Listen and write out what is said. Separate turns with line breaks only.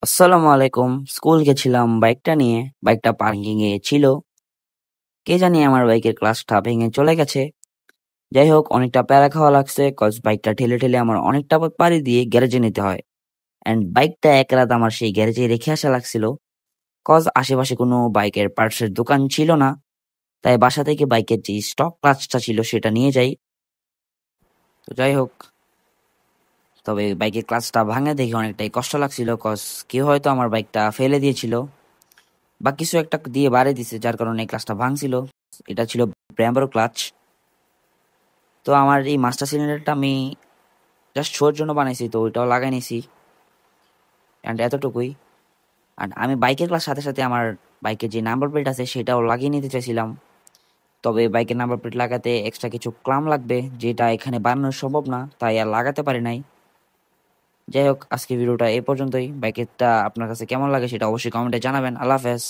আসসালামু আলাইকুম। স্কুল গেছিলাম বাইকটা নিয়ে। বাইকটা পার্কিং এ ছিল। কে জানি আমার বাইকের ক্লাচটা ভেঙে চলে গেছে। যাই হোক অনেকটা প্যারা খাওয়া লাগছে কজ বাইকটা ঠেলে আমার অনেকটা পথ পাড়ি দিয়ে গ্যারেজে নিতে হয়। অ্যান্ড বাইকটা এক রাত আমার সেই গ্যারেজে রেখে আসা লাগছিল। কজ আশেপাশে কোনো বাইকের পার্টস এর দোকান ছিল না। তাই বাসা থেকে বাইকের যে স্টক ক্লাচটা ছিল সেটা নিয়ে যাই। তো যাই হোক, তবে বাইকের ক্লাচটা ভাঙে দেখে অনেকটাই কষ্ট লাগছিল কজ কেউ হয়তো আমার বাইকটা ফেলে দিয়েছিল বা কিছু একটা দিয়ে বাড়ি দিছে যার কারণে এই ক্লাচটা ভাঙছিল। এটা ছিল ব্র্যাম্বোর ক্লাচ। তো আমার এই মাস্টার সিলিন্ডারটা আমি জাস্ট শোর জন্য বানাইছি, তো ওইটাও লাগাই নিছি। অ্যান্ড এতটুকুই। আর আমি বাইকের ক্লাস সাথে সাথে আমার বাইকের যে নাম্বার প্লেট আছে সেটাও লাগিয়ে নিতে চাইছিলাম। তবে বাইকের নাম্বার প্লেট লাগাতে এক্সট্রা কিছু ক্লাম লাগবে, যেটা এখানে বানানো সম্ভব না, তাই আর লাগাতে পারি নাই। যাই হোক, আজকে ভিডিওটা এই পর্যন্তই। বাইকেরটা আপনার কাছে কেমন লাগে সেটা অবশ্যই কমেন্টে জানাবেন। আল্লাহ হাফেজ।